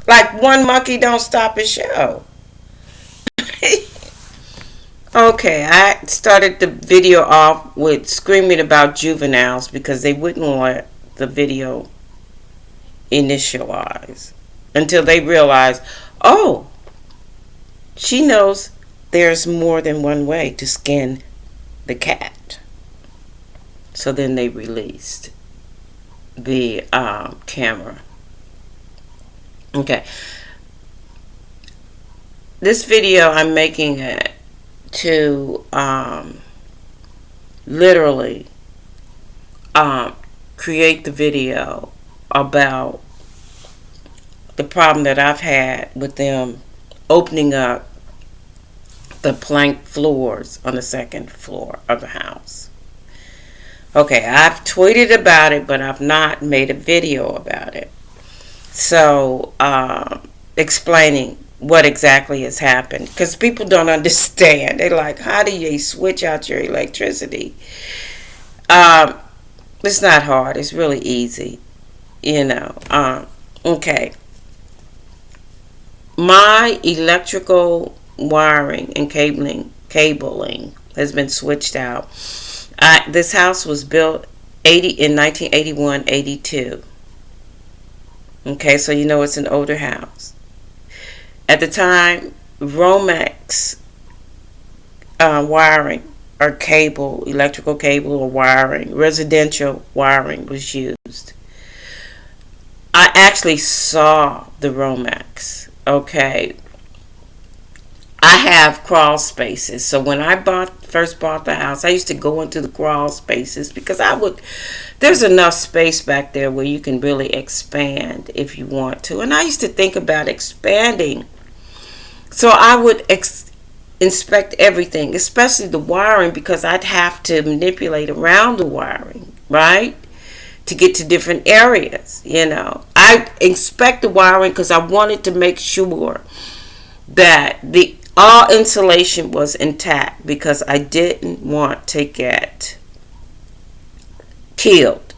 Like one monkey don't stop a show. Okay, I started the video off with screaming about juveniles because they wouldn't let the video initialize until they realized, oh, she knows there's more than one way to skin the cat. So then they released the camera. Okay. This video, I'm making it to literally create the video about the problem that I've had with them opening up the plank floors on the second floor of the house. Okay, I've tweeted about it, but I've not made a video about it. So, explaining what exactly has happened, because people don't understand. They're like, how do you switch out your electricity? It's not hard. It's really easy, you know. Okay. My electrical wiring and cabling has been switched out. This house was built in 1981, 82. Okay, so you know it's an older house. At the time, ROMEX wiring or cable, electrical cable or wiring, residential wiring was used. I actually saw the ROMEX. Okay. I have crawl spaces. So when I first bought the house, I used to go into the crawl spaces because there's enough space back there where you can really expand if you want to. And I used to think about expanding. So I would inspect everything, especially the wiring, because I'd have to manipulate around the wiring, right? To get to different areas, you know. I inspect the wiring because I wanted to make sure that all insulation was intact, because I didn't want to get killed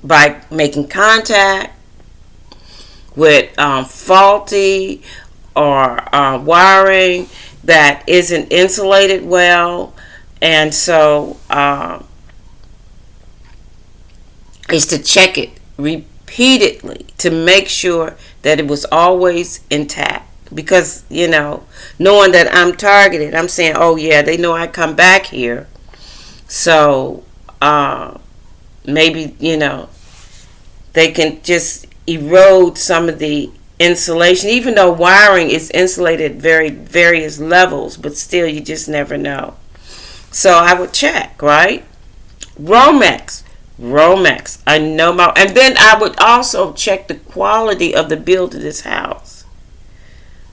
by making contact with faulty or wiring that isn't insulated well. And so I used to check it repeatedly to make sure that it was always intact. Because, you know, knowing that I'm targeted, I'm saying, oh yeah, they know I come back here. So maybe, you know, they can just erode some of the insulation, even though wiring is insulated at various levels, but still you just never know. So I would check, right? ROMEX, I know and then I would also check the quality of the build of this house.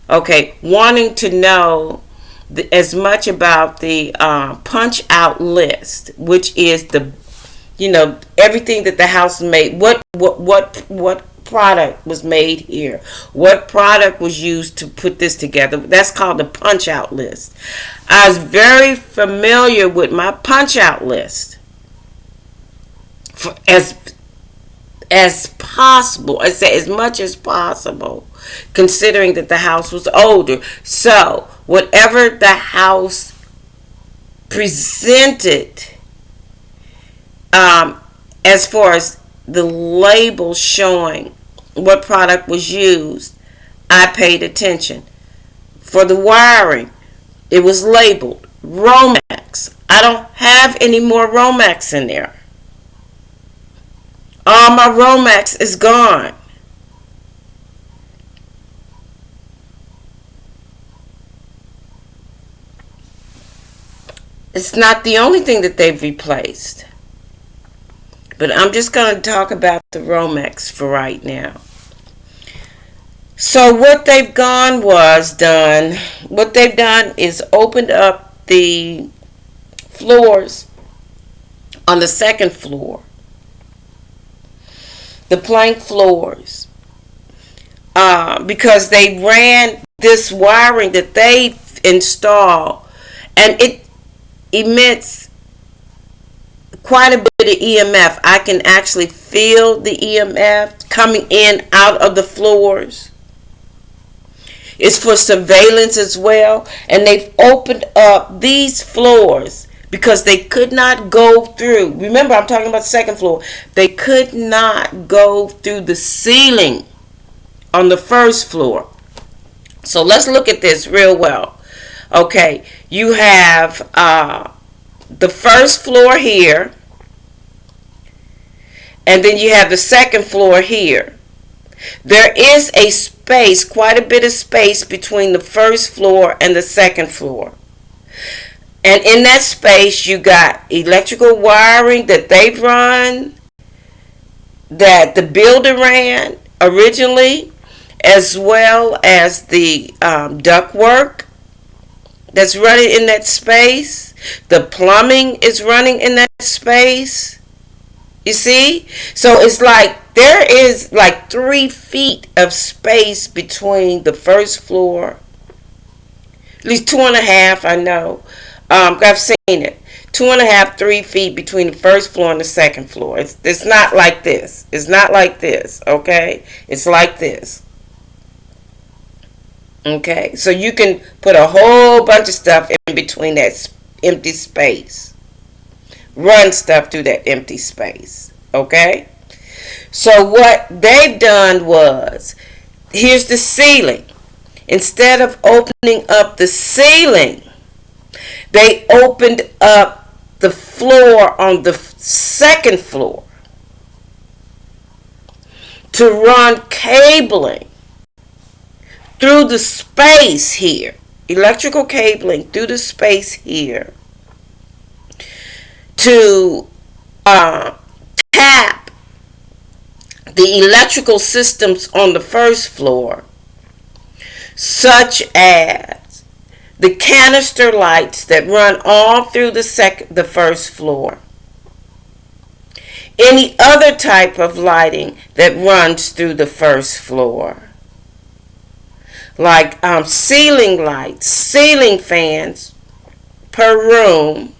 Okay, wanting to know as much about the punch out list, which is the, you know, everything that the house made. What product was made here? What product was used to put this together? That's called the punch out list. I was very familiar with my punch out list as possible. I say as much as possible, considering that the house was older. So whatever the house presented, as far as the label showing what product was used, I paid attention. For the wiring, it was labeled ROMEX. I don't have any more ROMEX in there. All my ROMEX is gone. It's not the only thing that they've replaced. But I'm just going to talk about the ROMEX for right now. So what they've done is opened up the floors on the second floor. The plank floors. Because they ran this wiring that they installed, and it emits quite a bit bit of EMF. I can actually feel the EMF coming in out of the floors. It's for surveillance as well. And they've opened up these floors because they could not go through. Remember, I'm talking about the second floor. They could not go through the ceiling on the first floor. So let's look at this real well. Okay, you have the first floor here, and then you have the second floor here. There is a space, quite a bit of space between the first floor and the second floor. And in that space, you got electrical wiring that they've run, that the builder ran originally, as well as the ductwork that's running in that space. The plumbing is running in that space. You see? So it's like there is like 3 feet of space between the first floor. At least 2.5, I know. I've seen it. 2.5, 3 feet between the first floor and the second floor. It's not like this. It's not like this, okay? It's like this. Okay, so you can put a whole bunch of stuff in between that empty space. Run stuff through that empty space. Okay? So what they've done was, here's the ceiling. Instead of opening up the ceiling, they opened up the floor on the second floor to run cabling through the space here, electrical cabling through the space here, to tap the electrical systems on the first floor, such as the canister lights that run all through the first floor, any other type of lighting that runs through the first floor, like ceiling lights, ceiling fans per room,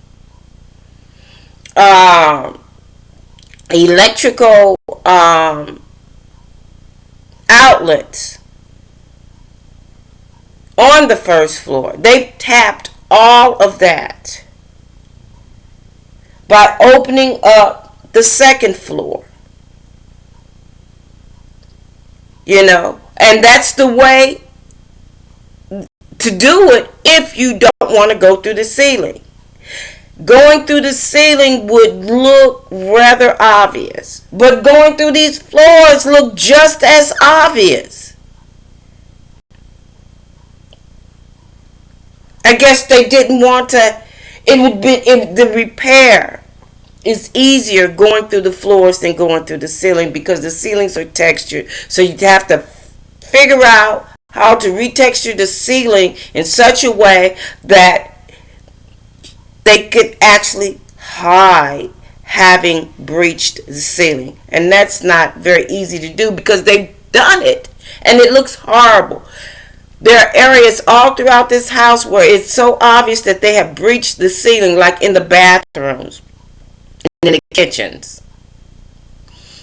electrical outlets on the first floor. They've tapped all of that by opening up the second floor. You know, and that's the way to do it if you don't want to go through the ceiling. Going through the ceiling would look rather obvious, but going through these floors look just as obvious. I guess they didn't want to. It would be, if the repair is easier going through the floors than going through the ceiling, because the ceilings are textured, so you'd have to figure out how to retexture the ceiling in such a way that they could actually hide having breached the ceiling. And that's not very easy to do because they've done it and it looks horrible. There are areas all throughout this house where it's so obvious that they have breached the ceiling, like in the bathrooms and in the kitchens.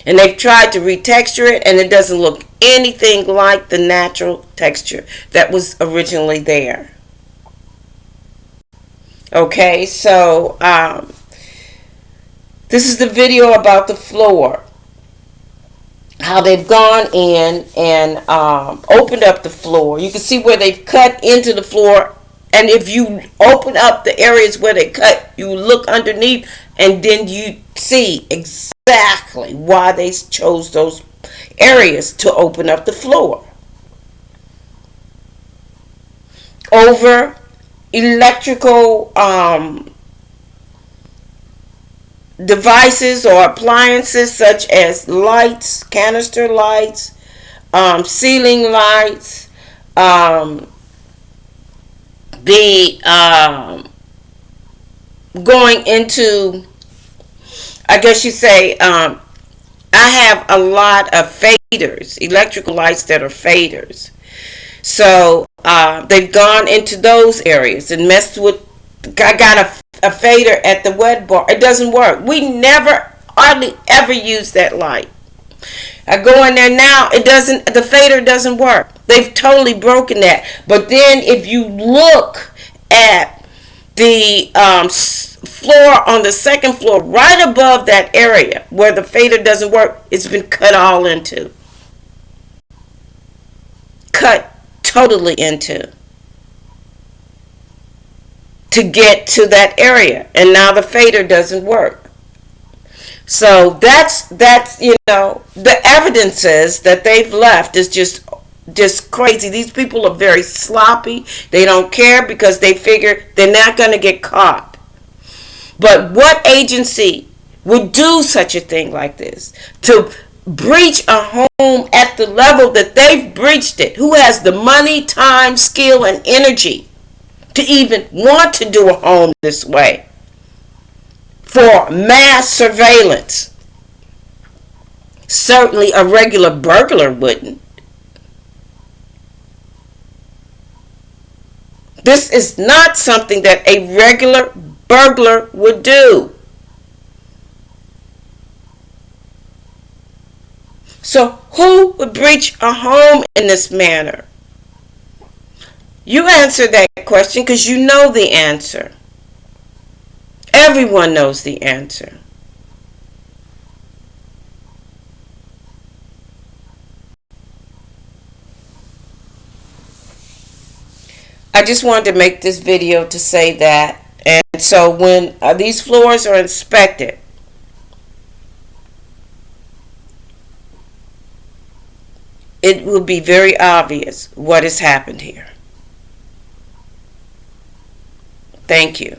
And they've tried to retexture it, and it doesn't look anything like the natural texture that was originally there. Okay, so this is the video about the floor. How they've gone in and opened up the floor. You can see where they've cut into the floor. And if you open up the areas where they cut, you look underneath, and then you see exactly why they chose those areas to open up the floor. Over electrical devices or appliances such as lights, canister lights, ceiling lights, going into, I guess you say, I have a lot of faders, electrical lights that are faders. So they've gone into those areas and messed with. I got a fader at the wet bar. It doesn't work. We never hardly ever use that light. I go in there now, the fader doesn't work. They've totally broken that. But then if you look at the floor on the second floor, right above that area where the fader doesn't work, it's been cut all into. Cut totally into. To get to that area. And now the fader doesn't work. So that's the evidences that they've left is just crazy. These people are very sloppy. They don't care because they figure they're not going to get caught. But what agency would do such a thing like this? To breach a home at the level that they've breached it? Who has the money, time, skill, and energy to even want to do a home this way? For mass surveillance. Certainly a regular burglar wouldn't. This is not something that a regular burglar would do. So who would breach a home in this manner? You answer that question because you know the answer. Everyone knows the answer. I just wanted to make this video to say that. And so when these floors are inspected, it will be very obvious what has happened here. Thank you.